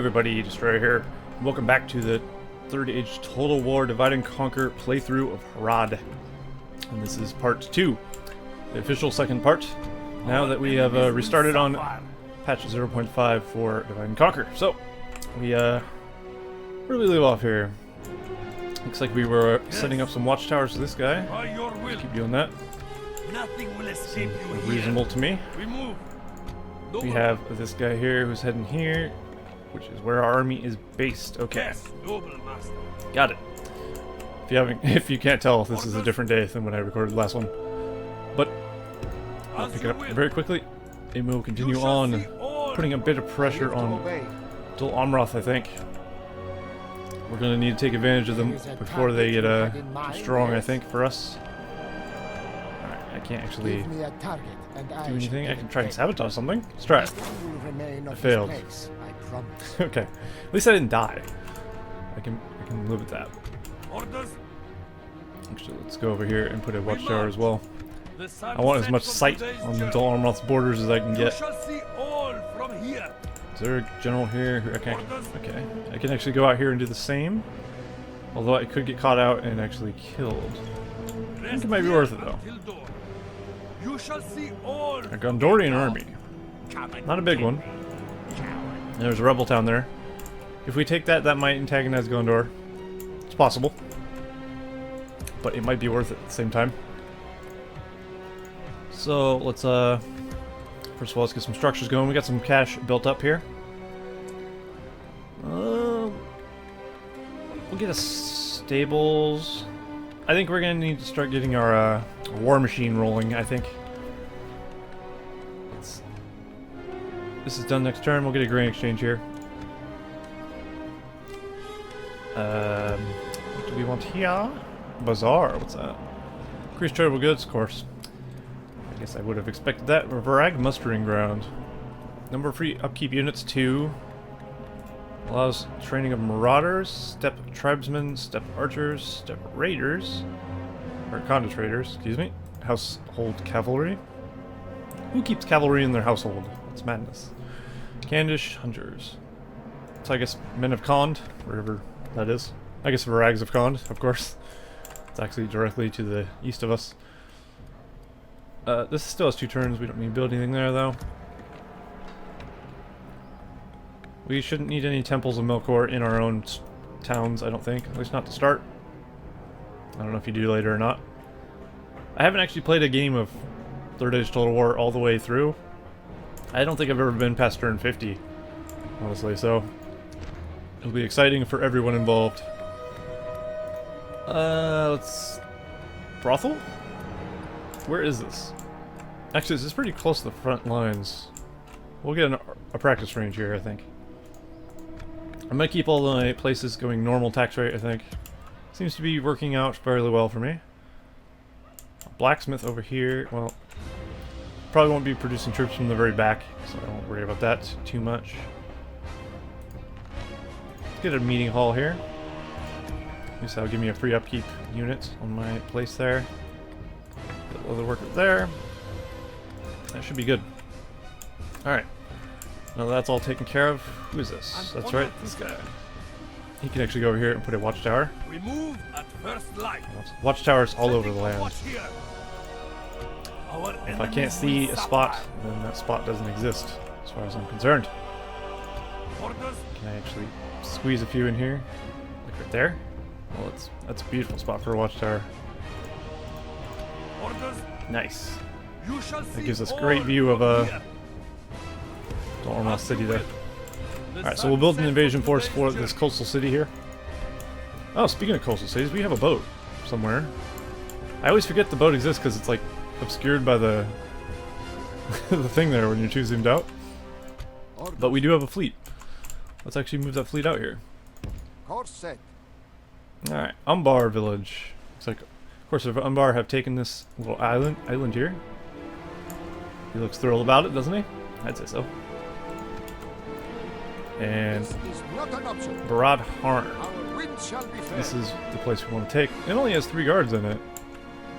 everybody, Destroyer here. Welcome back to the Third Age Total War Divide and Conquer playthrough of Harad. And this is part 2, the official second part, now that we have restarted on patch 0.5 for Divide and Conquer. So, where do we leave off here? Looks like we were setting up some watchtowers to this guy. Keep doing that. Nothing will escape you reasonable to me. We move. We have this guy here who's heading here, which is where our army is based. Okay. Yes, noble master. Got it. If you can't tell, this is a different day than when I recorded the last one. But I'll pick it up very quickly, and we'll continue on putting a bit of pressure on Dol Amroth, I think. We're gonna need to take advantage of them before they get too strong, I think, for us. Alright, I can't actually do anything. I can try and sabotage something. Let's try it. I failed. Okay. At least I didn't die. I can live with that. Actually, let's go over here and put a watchtower as well. I want as much sight on the Dol Amroth's borders as I can get. Is there a general here who I can... Okay. I can actually go out here and do the same. Although I could get caught out and actually killed. I think it might be worth it though. A Gondorian army. Not a big one. There's a rebel town there. If we take that, that might antagonize Gondor. It's possible. But it might be worth it at the same time. So, let's, first of all, let's get some structures going. We got some cash built up here. We'll get a stables. I think we're gonna need to start getting our, war machine rolling, I think. This is done next turn. We'll get a grain exchange here. What do we want here? Bazaar. What's that? Increased tradable goods, of course. I guess I would have expected that. Varag mustering ground. Number of free upkeep units 2. Allows training of marauders, steppe tribesmen, steppe archers, steppe raiders, or condit raiders. Excuse me. Household cavalry. Who keeps cavalry in their household? It's madness. Candish hunters. So I guess men of Khand, wherever that is. I guess Varags of Khand, of course. It's actually directly to the east of us. This still has 2 turns. We don't need to build anything there, though. We shouldn't need any temples of Melkor in our own towns, I don't think. At least not to start. I don't know if you do later or not. I haven't actually played a game of Third Age Total War all the way through. I don't think I've ever been past turn 50, honestly, so it'll be exciting for everyone involved. Let's... Brothel? Where is this? Actually, this is pretty close to the front lines. We'll get a practice range here, I think. I'm gonna keep all my places going normal tax rate, I think. Seems to be working out fairly well for me. Blacksmith over here, well... Probably won't be producing troops from the very back, so I won't worry about that too much. Let's get a meeting hall here. At least that'll give me a free upkeep unit on my place there. Get other worker there. That should be good. Alright. Now that's all taken care of. Who is this? That's right, this guy. He can actually go over here and put a watchtower. We move at first light. Watchtowers all over the land. If I can't see a spot, then that spot doesn't exist, as far as I'm concerned. Can I actually squeeze a few in here? Like right there? Well, that's a beautiful spot for a watchtower. Nice. That gives us a great view of Dol Amroth city there. Alright, so we'll build an invasion force for this coastal city here. Oh, speaking of coastal cities, we have a boat somewhere. I always forget the boat exists because it's like obscured by the the thing there when you're too zoomed out. But we do have a fleet. Let's actually move that fleet out here. Alright, Umbar village. Looks like, of course, if Umbar have taken this little island here. He looks thrilled about it, doesn't he? I'd say so. And Barad Harn. This is the place we want to take. It only has 3 guards in it.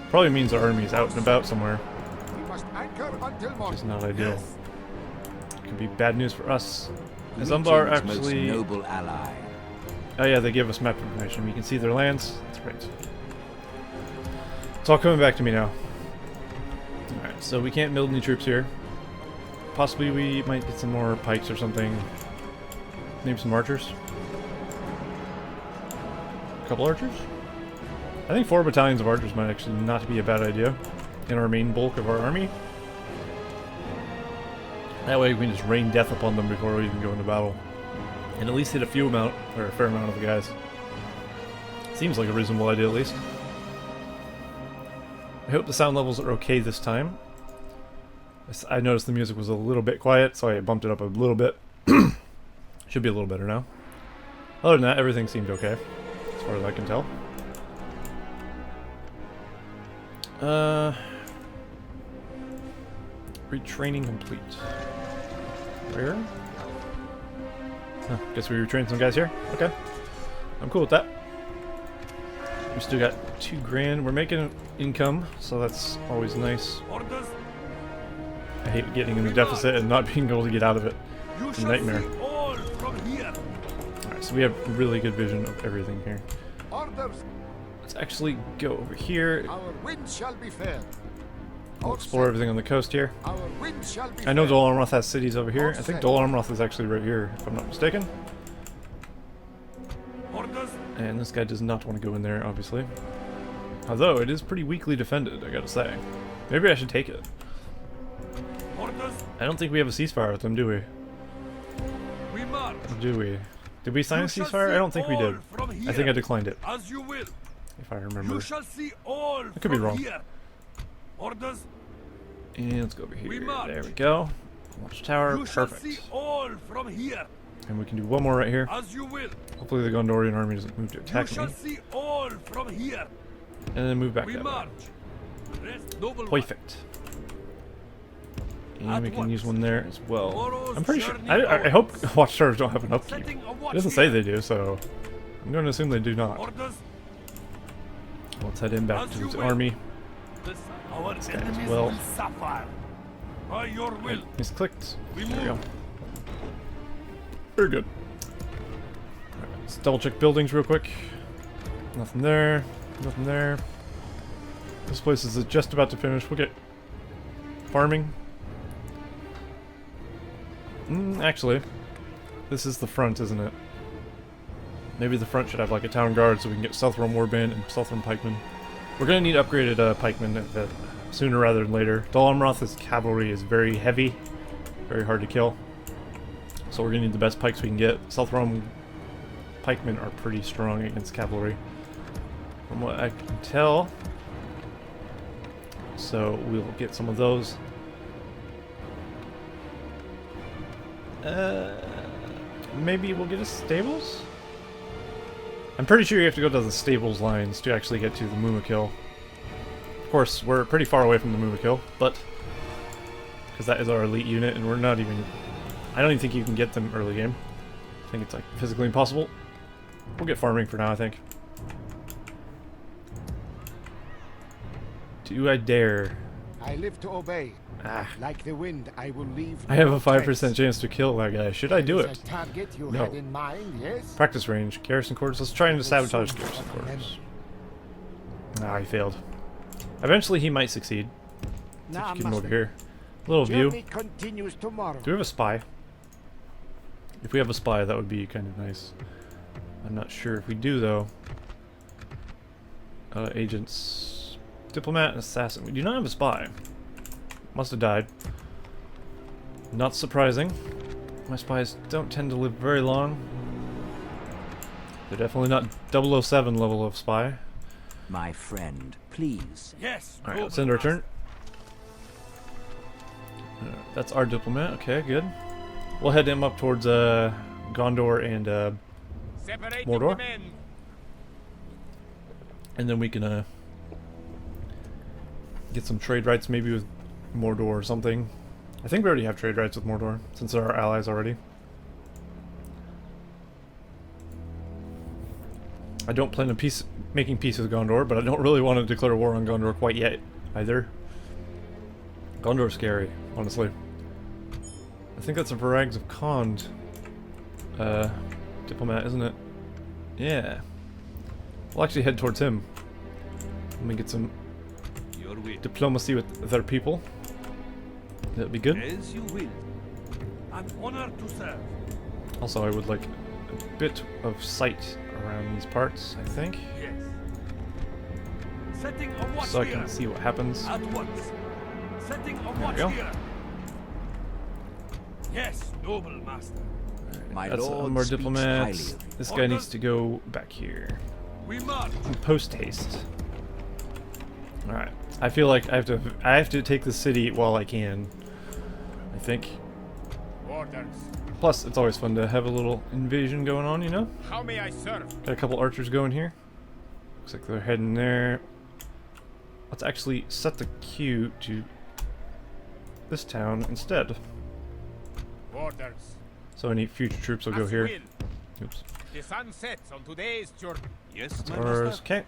Probably means our army's out and about somewhere. Which is not ideal. Could be bad news for us. Is Umbar Greetings, actually... most noble ally. Oh yeah, they give us map information. We can see their lands. That's right. It's all coming back to me now. Alright, so we can't build any troops here. Possibly we might get some more pikes or something. Maybe some archers. A couple archers? I think 4 battalions of archers might actually not be a bad idea in our main bulk of our army. That way we can just rain death upon them before we even go into battle. And at least hit a fair amount of the guys. Seems like a reasonable idea at least. I hope the sound levels are okay this time. I noticed the music was a little bit quiet, so I bumped it up a little bit. Should be a little better now. Other than that, everything seemed okay, as far as I can tell. Retraining complete. Where? Huh, guess we retrained some guys here? Okay. I'm cool with that. We still got 2 grand. We're making income, so that's always nice. Orders. I hate getting in the deficit and not being able to get out of it. You It's a shall nightmare. see all from here. Alright, so we have really good vision of everything here. Orders. Let's actually go over here. Our wind shall be fair. We'll explore everything on the coast here. Our wind shall be I know fair. Dol Amroth has cities over here. I think Dol Amroth is actually right here, if I'm not mistaken. Orders. And this guy does not want to go in there, obviously. Although, it is pretty weakly defended, I gotta say. Maybe I should take it. Orders. I don't think we have a ceasefire with them, do we? We march. Or do we? Did we sign a You shall ceasefire? I see don't think we did. all from I here. think I declined it, As you will. if I remember. You shall see all could be from wrong. here. Orders. And let's go over here. We march. There we go. Watchtower, You shall perfect. see all from here. And we can do one more right here. As you will. Hopefully the Gondorian army doesn't move to You attack shall me. see all from here. And then move back We that way. march. Rest, noble one. Perfect. And At we can once. use one there as well. Tomorrow's I'm pretty sure. journey I hope Watchtowers don't have an upkeep. Setting a It watch doesn't say here. they do, so I'm going to assume they do not. Orders. Let's head in back As to you the will. army. This, our guy as enemies well. will suffer. By your will. He's clicked. We There we go. move. Very good. Alright, let's double check buildings real quick. Nothing there. Nothing there. This place is just about to finish. We'll get farming. Actually, this is the front, isn't it? Maybe the front should have like a town guard so we can get Southron Warband and Southron Pikemen. We're gonna need upgraded pikemen sooner rather than later. Dol Amroth's cavalry is very heavy, very hard to kill. So we're gonna need the best pikes we can get. Southron pikemen are pretty strong against cavalry, from what I can tell. So we'll get some of those. Maybe we'll get a stables? I'm pretty sure you have to go to the stables lines to actually get to the Mumakil. Of course, we're pretty far away from the Mumakil, but because that is our elite unit, and we're not even... I don't even think you can get them early game. I think it's like physically impossible. We'll get farming for now, I think. Do I dare? I live to obey. Ah. Like the wind, I will leave. I have no a 5% trace. chance to kill that guy. Should I do Is it? a target you No. had in mind, yes? Practice range, garrison quarters. Let's try and sabotage garrison quarters. Ah, he failed. Eventually he might succeed. Let's Now, get him over master. here. A little view. Journey continues tomorrow. Do we have a spy? If we have a spy, that would be kind of nice. I'm not sure if we do, though. Agents. Diplomat and assassin. We do not have a spy. Must have died. Not surprising. My spies don't tend to live very long. They're definitely not 007 level of spy. My friend, please. Yes. Alright, let's noble end our master. turn. That's our diplomat. Okay, good. We'll head him up towards Gondor and Separating Mordor. the men. and then we can get some trade rights maybe with Mordor or something. I think we already have trade rights with Mordor since they're our allies already. I don't plan on making peace with Gondor, but I don't really want to declare war on Gondor quite yet either. Gondor's scary, honestly. I think that's a Varags of Khand. diplomat, isn't it? Yeah. We'll actually head towards him. Let me get some Your will. diplomacy with their people. That'd be good. As you will. An honor to serve. Also, I would like a bit of sight around these parts, I think. Yes. Setting a watch So I here. can see what happens. At once. Setting a we watch go. here. Yes, noble master. My That's lord more speaks diplomats. highly of This you. guy needs to go back here. We march. Post haste. Alright. I feel like I have to take the city while I can. I think. Orders. Plus, it's always fun to have a little invasion going on, you know? How may I serve? Got a couple archers going here. Looks like they're heading there. Let's actually set the queue to this town instead. Orders. So any future troops will go As here. will. Oops. The sun sets on today's journey. Yes, Stars. Okay.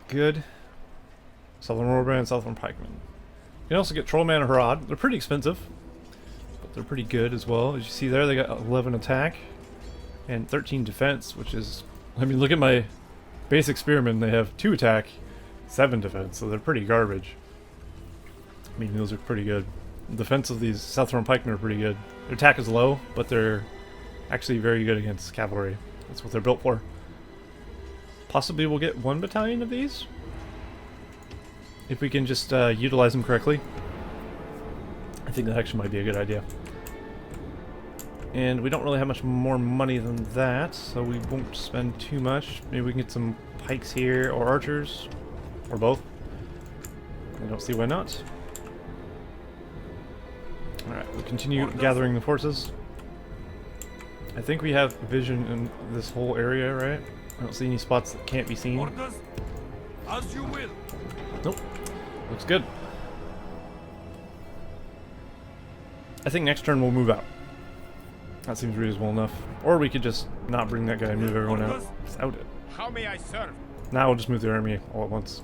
Good. Southern Warband, Southern Pikemen. You can also get Trollman and Harad. They're pretty expensive, but they're pretty good as well. As you see there, they got 11 attack and 13 defense, which is... I mean, look at my basic spearmen. They have 2 attack, 7 defense, so they're pretty garbage. I mean, those are pretty good. The defense of these Southern Pikemen are pretty good. Their attack is low, but they're actually very good against cavalry. That's what they're built for. Possibly we'll get 1 battalion of these, if we can just utilize them correctly. I think that actually might be a good idea. And we don't really have much more money than that, so we won't spend too much. Maybe we can get some pikes here, or archers, or both. I don't see why not. Alright, we'll continue gathering the forces. I think we have vision in this whole area, right? I don't see any spots that can't be seen. Orders. As you will. Nope. Looks good. I think next turn we'll move out. That seems reasonable enough. Or we could just not bring that guy and move everyone out without it. How may I serve? Now we'll just move the army all at once.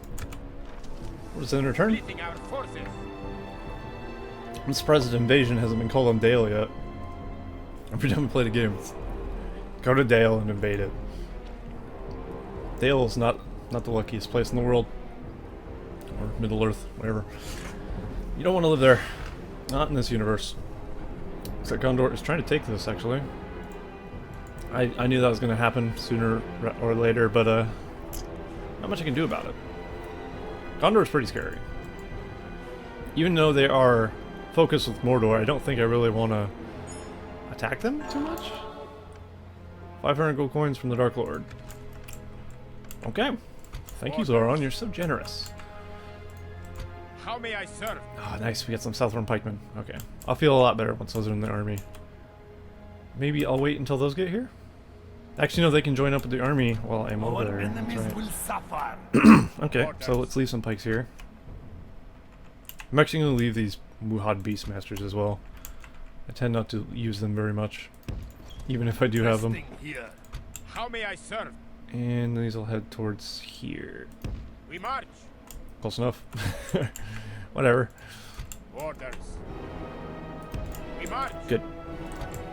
We'll just end our turn. Leading our forces. I'm surprised the invasion hasn't been called on Dale yet. Every time we play the game, it's go to Dale and invade it. Dale is not the luckiest place in the world. Or Middle Earth, whatever. You don't want to live there. Not in this universe. Looks like Gondor is trying to take this, actually. I knew that was going to happen sooner or later, but not much I can do about it. Gondor is pretty scary. Even though they are focused with Mordor, I don't think I really want to attack them too much. 500 gold coins from the Dark Lord. Okay. Thank you, Zoran. You're so generous. How may I serve? Oh, nice. We got some Southern Pikemen. Okay. I'll feel a lot better once those are in the army. Maybe I'll wait until those get here? Actually, no, they can join up with the army while I'm over there. enemies That's will right. suffer. Okay, so let's leave some pikes here. I'm actually going to leave these Muhad Beastmasters as well. I tend not to use them very much, even if I do have them. Resting here. How may I serve? And these will head towards here. We march. Close enough. Whatever. Orders. We march. Good.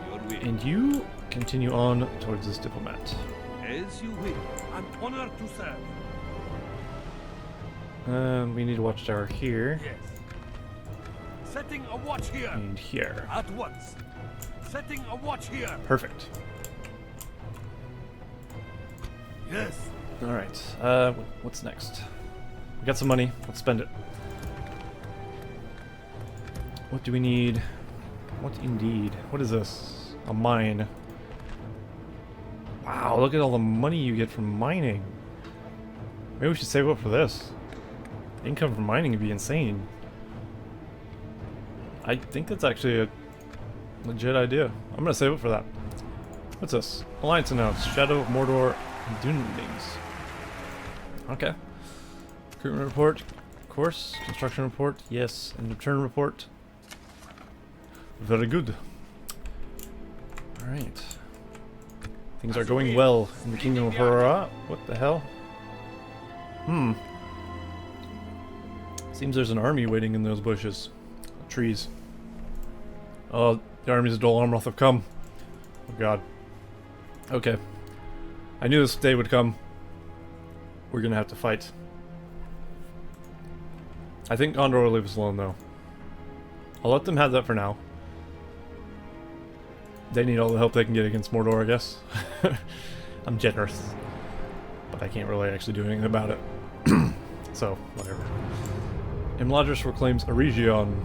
Your will. And you continue on towards this diplomat. As you will. An honor to serve. We need a watchtower here Yes. Setting a watch here. and here. At once. Setting a watch here. Perfect. Yes. Alright, what's next? We got some money, let's spend it. What do we need? What indeed? What is this? A mine. Wow, look at all the money you get from mining. Maybe we should save up for this. Income from mining would be insane. I think that's actually a legit idea. I'm gonna save up for that. What's this? Alliance announced. Shadow of Mordor and Dunelings. Okay. Recruitment report. Of course. Construction report. Yes. And return report. Very good. Alright. Things are going well in the Kingdom of Harad. What the hell? Seems there's an army waiting in those bushes. Trees. Oh, the armies of Dol Amroth have come. Oh god. Okay. I knew this day would come. We're gonna have to fight. I think Gondor will leave us alone, though. I'll let them have that for now. They need all the help they can get against Mordor, I guess. I'm generous. But I can't really actually do anything about it. So, whatever. Imladris proclaims a region.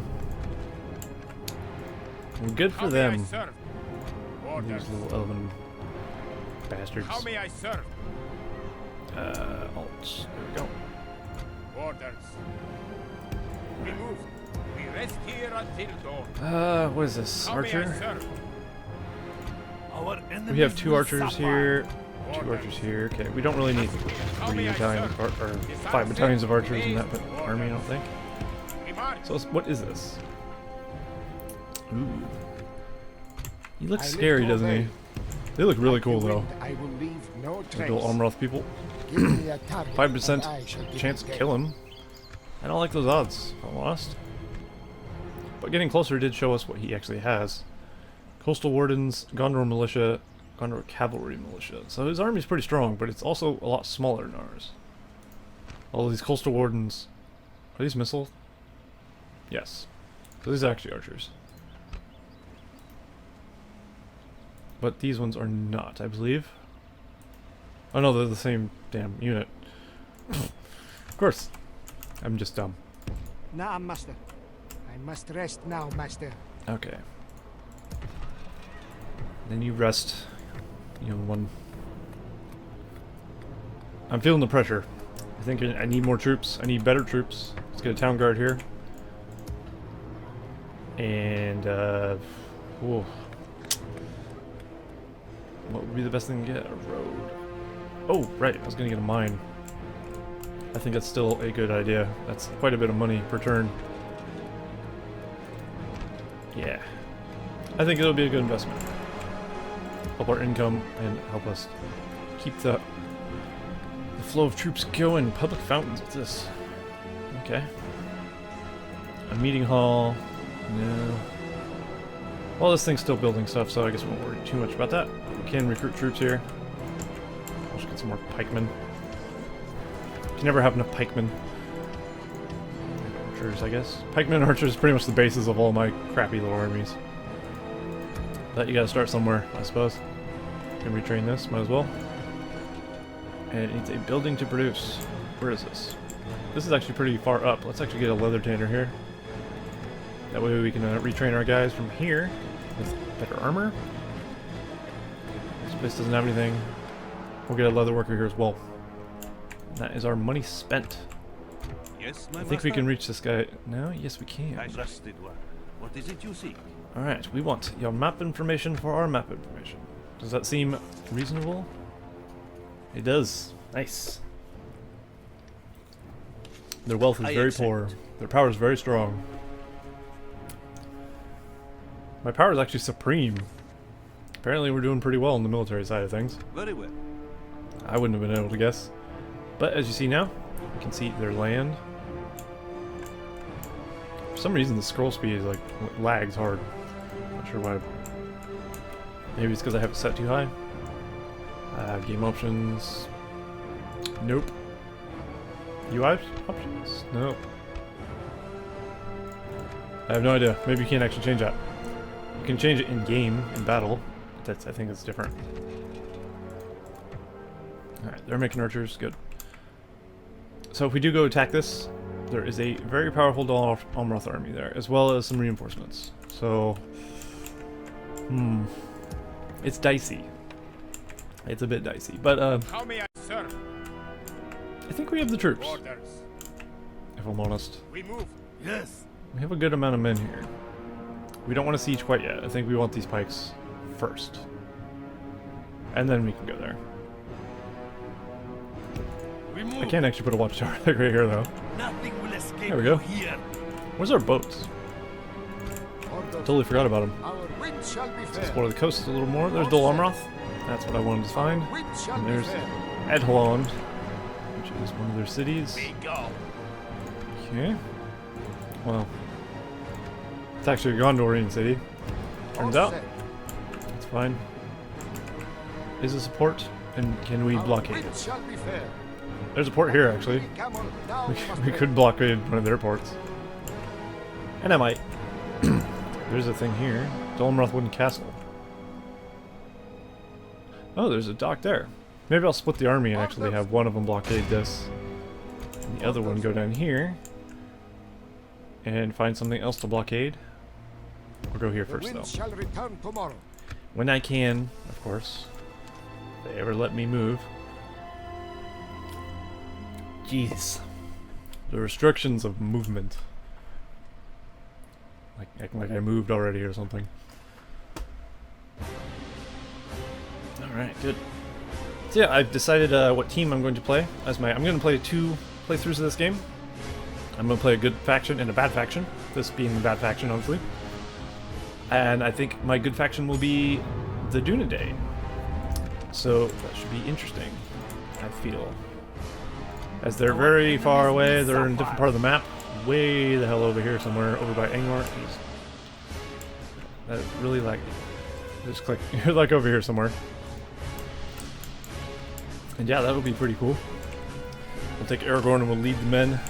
Well, good for them. These little elven bastards. How may I serve? Alt. There we go. Orders. We move. We rest here until dawn. What is this? How may I Archer? serve? Our enemies We have 2 will archers suffer. here. 2 archers here. Okay, we don't really need 3 battalions or 5 battalions of archers in that army, I don't think. We march. So what is this? Ooh. He looks I live scary, to doesn't he? obey. They look really Like the cool though. wind, I will leave no The trace. little Armroth people. Give me a target, 5% and I shall give chance it to death. kill him. I don't like those odds, if I'm honest. But getting closer did show us what he actually has. Coastal Wardens, Gondor Militia, Gondor Cavalry Militia. So his army's pretty strong, but it's also a lot smaller than ours. All of these Coastal Wardens... Are these missile? Yes. So these are actually archers. But these ones are not, I believe. Oh no, they're the same damn unit. Of course. I'm just dumb. Nah, master. I must rest now, master. Okay. Then you rest, young one. I'm feeling the pressure. I think I need more troops. I need better troops. Let's get a town guard here. And, whoa. What would be the best thing to get? A road. Oh, right. I was going to get a mine. I think that's still a good idea. That's quite a bit of money per turn. Yeah. I think it'll be a good investment. Help our income and help us keep the flow of troops going. Public fountains, what's this? Okay. A meeting hall. No. Well, this thing's still building stuff, so I guess we won't worry too much about that. We can recruit troops here. We'll just get some more pikemen. Can never have enough pikemen. Archers, I guess. Pikemen and archers is pretty much the basis of all my crappy little armies. But you gotta start somewhere, I suppose. Can retrain this, might as well. And it needs a building to produce. Where is this? This is actually pretty far up. Let's actually get a leather tanner here. That way we can retrain our guys from here with better armor. This place doesn't have anything. We'll get a leather worker here as well. And that is our money spent. Yes, my I think we can reach this guy now. Yes, we can. I trusted one. What is it you seek? Alright, we want your map information for our map information. Does that seem reasonable? It does. Nice. Their wealth is I very accept. poor. Their power is very strong. My power is actually supreme. Apparently we're doing pretty well on the military side of things. Very well. I wouldn't have been able to guess. But as you see now, you can see their land. For some reason the scroll speed is like lags hard. Not sure why. Maybe it's because I have it set too high. Game options. Nope. UI options? Nope. I have no idea. Maybe you can't actually change that. You can change it in game, in battle. But I think it's different. Alright, they're making archers. Good. So if we do go attack this, there is a very powerful Almroth army there, as well as some reinforcements. So, it's dicey. It's a bit dicey, but How may I serve? I think we have the troops, Orders. if I'm honest. We move. Yes. We have a good amount of men here. We don't want to siege quite yet. I think we want these pikes first. And then we can go there. We move. I can't actually put a watchtower like right here, though. Nothing will escape There we go. you here. Where's our boats? Orders. Totally forgot about them. Our wind shall be fair. Explore the coast a little more. There's Dol Amroth. That's what I wanted to find. Wind shall And be there's fair. Edholland, which is one of their cities. We go. Okay. Well, it's actually a Gondorian city. Turns All out. set. That's fine. is a support, and can we Our blockade wind it? shall be fair. There's a port here, actually. Camel, thou must We rest. could blockade one of their ports. And I might. There's a thing here. Dolmroth Wooden Castle. Oh, there's a dock there. Maybe I'll split the army and actually have one of them blockade this. And the other one go down here. And find something else to blockade. Or go here The first, wind though. shall return tomorrow. When I can, of course. If they ever let me move. Jeez. The restrictions of movement. Like acting like I moved already or something. Alright, good. So yeah, I've decided what team I'm going to play as my... I'm going to play 2 playthroughs of this game. I'm going to play a good faction and a bad faction. This being the bad faction, obviously. And I think my good faction will be the Dunedain. So that should be interesting, I feel. As they're very far away, they're in a different part of the map. Way the hell over here somewhere, over by Angmar. That is really laggy. Just click. You're like over here somewhere. And yeah, that'll be pretty cool. We'll take Aragorn and we'll lead the men.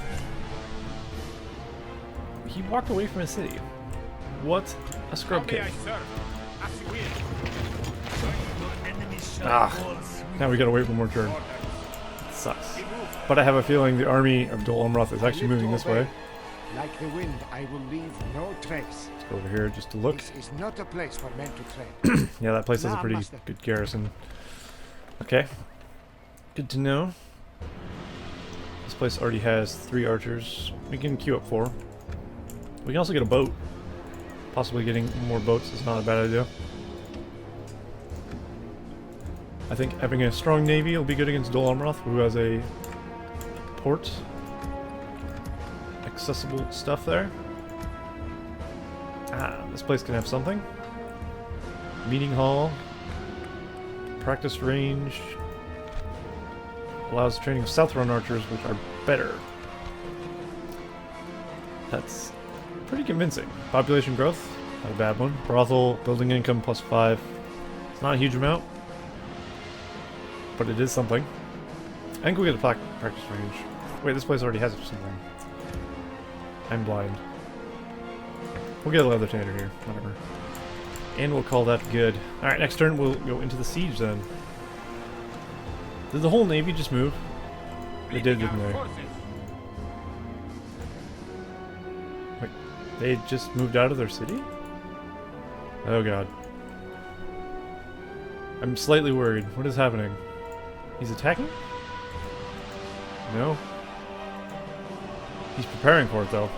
He walked away from his city. What a scrub How may kid. I serve? As you will. Your enemies shall Ah. fall swift. Now we gotta wait one more turn. Sucks. But I have a feeling the army of Dol Amroth is actually moving this way. Like the wind, I will leave no trace. Let's go over here just to look. This is not a place for men to tread. Yeah, that place has a Nah, pretty master. good garrison. Okay. Good to know. This place already has 3 archers. We can queue up 4. We can also get a boat. Possibly getting more boats is not a bad idea. I think having a strong navy will be good against Dol Amroth, who has a port. Accessible stuff there. Ah, this place can have something. Meeting hall. Practice range. Allows training of South-run archers, which are better. That's pretty convincing. Population growth, not a bad one. Brothel, building income +5. It's not a huge amount, but it is something. I think we'll get a practice range. Wait, this place already has something. I'm blind. We'll get a leather tanner here, whatever. And we'll call that good. Alright, next turn we'll go into the siege then. Did the whole navy just move? They did, Leading didn't our they? forces. Wait, they just moved out of their city? Oh god. I'm slightly worried. What is happening? He's attacking? No? He's preparing for it though.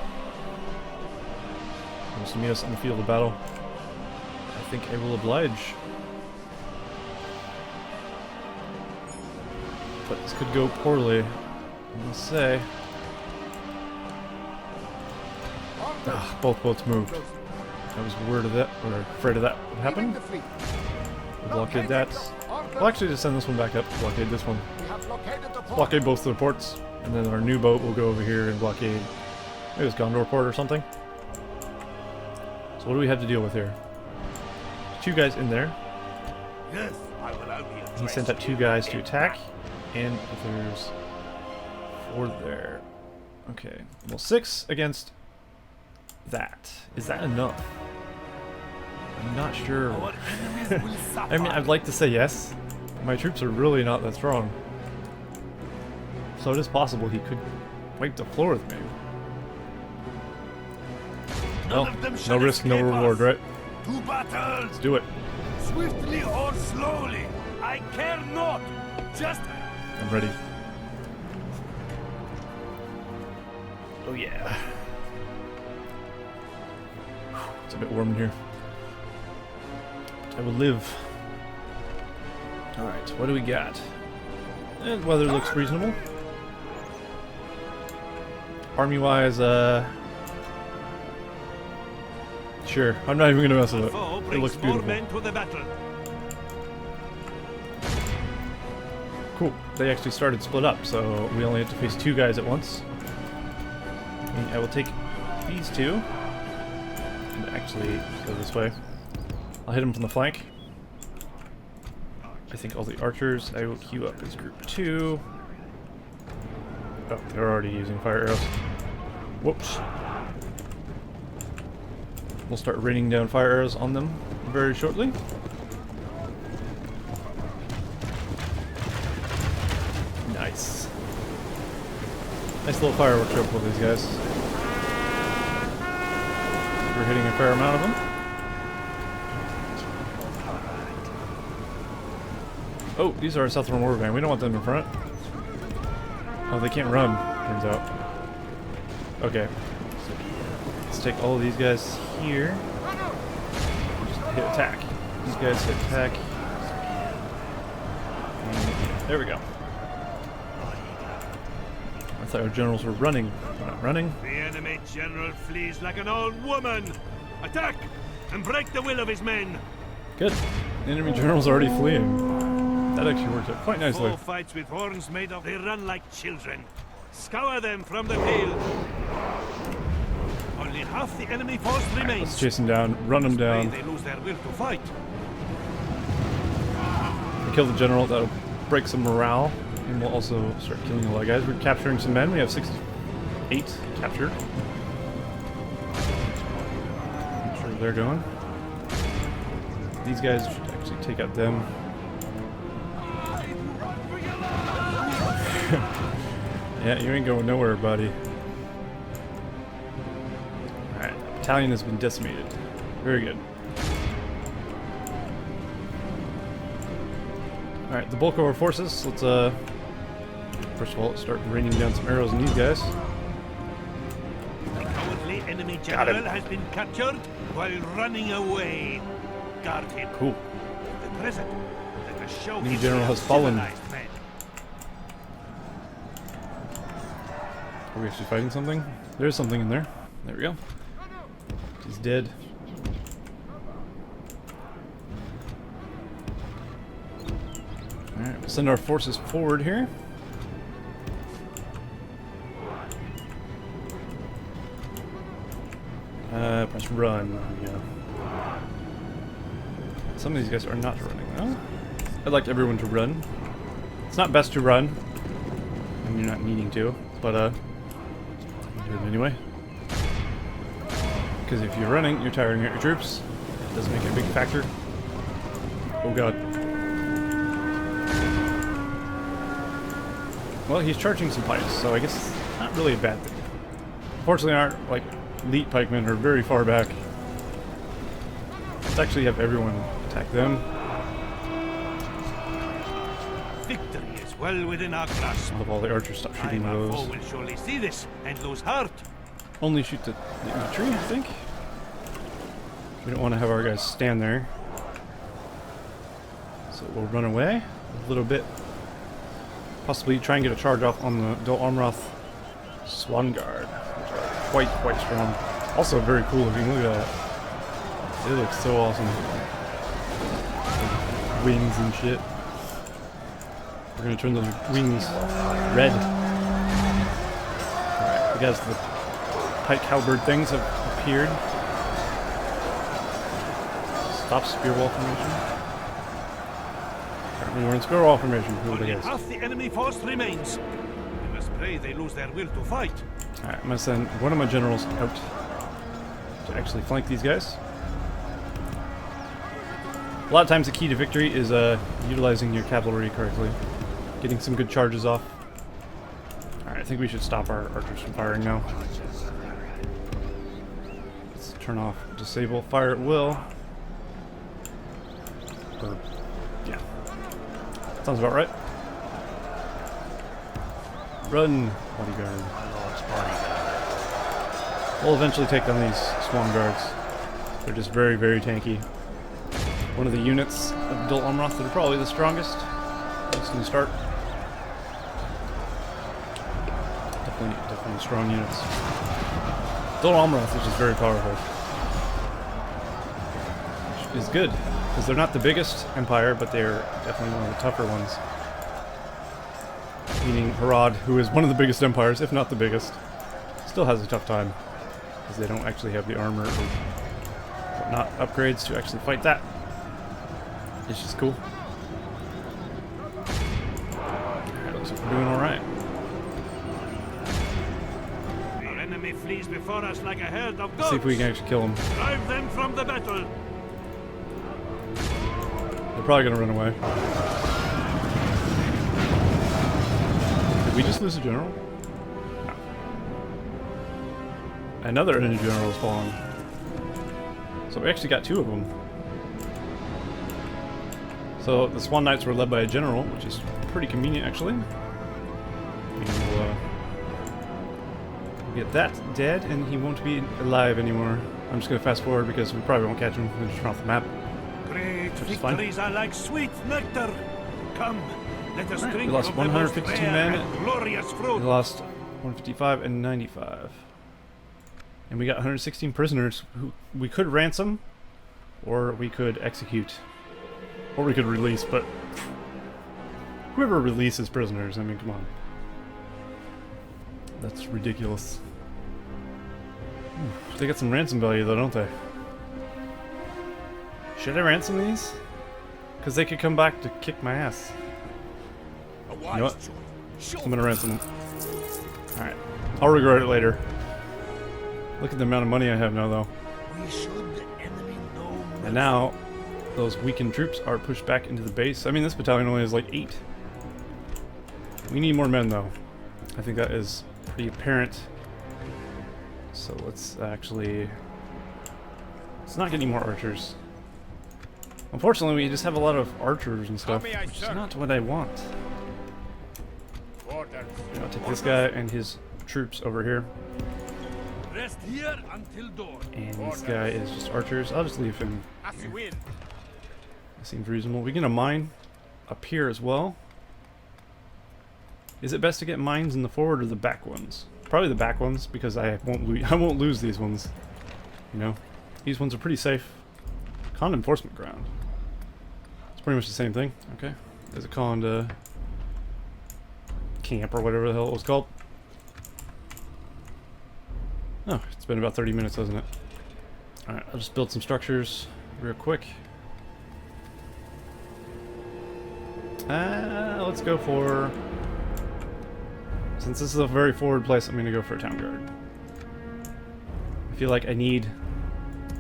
He wants to meet us on the field of battle. I think I will oblige. But this could go poorly, I must say. Ah, both boats moved. I was worried of that, or afraid of that would happen. The fleet. We'll blockade that. We'll actually just send this one back up to blockade this one. We have located the port. Blockade both the ports, and then our new boat will go over here and blockade maybe it's Gondor port or something. So what do we have to deal with here? 2 guys in there. Yes, I will help you. He sent out 2 guys to attack, and there's 4 there. Okay, well 6 against that. Is that enough? I'm not sure. Our enemies will suffer. I mean, I'd like to say yes. My troops are really not that strong. So it is possible he could wipe the floor with me. None Well, of them no shall risk, no escape reward, us. right? To battle, Let's do it. swiftly or slowly. I care not. Just I'm ready. Oh yeah. It's a bit warm in here. I will live. Alright, what do we got? And weather looks reasonable. Army-wise, sure. I'm not even gonna mess with it. Foe It brings looks more beautiful. men to the battle. Cool. They actually started split up, so we only have to face 2 guys at once. And I will take these 2. And actually go this way. I'll hit him from the flank. I think all the archers I will queue up as group 2. Oh, they're already using fire arrows. Whoops. We'll start raining down fire arrows on them very shortly. Nice. Nice little fireworks show for these guys. We're hitting a fair amount of them. Oh, these are our Southern Warband. We don't want them in front. Oh, they can't run, turns out. Okay. Let's take all of these guys here. Just hit attack. These guys hit attack. And there we go. I thought our generals were running. They're not running. The enemy general flees like an old woman. Attack and break the will of his men. Good. The enemy general's already fleeing. That actually worked out quite nicely. Foe fights with horns made of. They run like children. Scour them from the field. Only half the enemy force remains. Let's chase them down, run them down. They lose their will to fight. We kill the general, that'll break some morale. And we'll also start killing a lot of guys. We're capturing some men. We have 68 captured. Not sure where they're going. These guys should actually take out them. Yeah, you ain't going nowhere, buddy. Alright, battalion has been decimated. Very good. Alright, the bulk of our forces, let's first of all start raining down some arrows on these guys. The cowardly enemy general has been captured while running away. Guard him. Cool. The present. Let us show Enemy him general we are has fallen. civilized men. Are we actually fighting something? There's something in there. There we go. He's dead. Alright, we'll send our forces forward here. Press run. There we go. Some of these guys are not running though. I'd like everyone to run. It's not best to run when you're not needing to, but do it anyway. Because if you're running, you're tiring out your troops. It does make a big factor. Oh god. Well, he's charging some pikes, so I guess not really a bad thing. Fortunately, our like elite pikemen are very far back. Let's actually have everyone attack them. Victory is well within our grasp. I'll have all the archers stop shooting Our those. foe will surely see this and lose heart. Only shoot the infantry, I think. We don't want to have our guys stand there. So we'll run away a little bit. Possibly try and get a charge off on the Dol Amroth Swan Guard, which are quite strong. Also very cool looking. Look at that. It looks so awesome. Wings and shit. We're gonna turn those wings red. Alright, I guess the pike halberd things have appeared. Stop spear wall formation. Apparently we're in spear wall formation. Who would Only have guessed? half the enemy force remains. We must pray they lose their will to fight. Alright, I'm gonna send one of my generals out to actually flank these guys. A lot of times the key to victory is utilizing your cavalry correctly. Getting some good charges off. Alright, I think we should stop our archers from firing now. Let's turn off disable fire at will. Or, yeah. Sounds about right. Run, bodyguard. We'll eventually take down these swan guards. They're just very, very tanky. One of the units of Dol Amroth that are probably the strongest. Just in the start. Definitely strong units. Dol Amroth is just very powerful. Which is good, because they're not the biggest empire, but they're definitely one of the tougher ones. Meaning Harad, who is one of the biggest empires, if not the biggest, still has a tough time, because they don't actually have the armor or whatnot upgrades to actually fight that. It's just cool. we're doing alright. Our enemy flees before us like a herd of goats. See if we can actually kill them. Drive them from the battle. They're probably gonna run away. Did we just lose a general? No. Another enemy general has fallen. So we actually got 2 of them. So the Swan Knights were led by a general, which is pretty convenient actually. We'll get that dead, and he won't be alive anymore. I'm just gonna fast forward because we probably won't catch him. We'll just run off the map. Great Which is fine. victories are like sweet nectar. Come, let us drink We lost of the most 152 rare men. and glorious We fruit. lost 155 and 95. And we got 116 prisoners who we could ransom, or we could execute, or we could release, but whoever releases prisoners, I mean, come on. That's ridiculous. Ooh, they got some ransom value though, don't they? Should I ransom these? Because they could come back to kick my ass. You know what? I'm gonna ransom them. Alright. I'll regret it later. Look at the amount of money I have now, though. We should enemy no And now, those weakened troops are pushed back into the base. I mean, this battalion only has like 8. We need more men, though. I think that is pretty apparent. So let's actually... Let's not get any more archers. Unfortunately, we just have a lot of archers and stuff, How may I which is serve? not what I want. Orders. I'll take this guy and his troops over here. Rest here until dawn. And this guy is just archers. I'll just leave him. As you win. That seems reasonable. We get a mine up here as well. Is it best to get mines in the forward or the back ones? Probably the back ones, because I won't lose these ones. You know, these ones are pretty safe. Con enforcement ground. It's pretty much the same thing. Okay, there's a con camp or whatever the hell it was called. Oh, it's been about 30 minutes, hasn't it? Alright, I'll just build some structures real quick. Let's go for... Since this is a very forward place, I'm going to go for a town guard. I feel like I need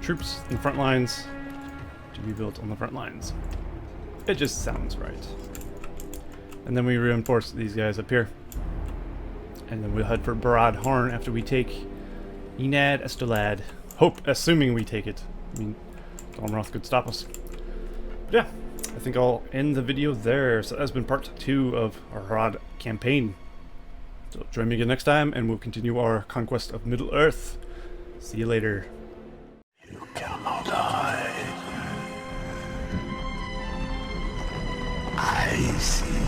troops in front lines to be built on the front lines. It just sounds right. And then we reinforce these guys up here. And then we'll head for Barad Harn after we take Enad Estolad. Hope, assuming we take it. I mean, Dolmroth could stop us. But yeah, I think I'll end the video there. So that's been part 2 of our Harad campaign. So join me again next time, and we'll continue our conquest of Middle-earth. See you later. You cannot hide. I see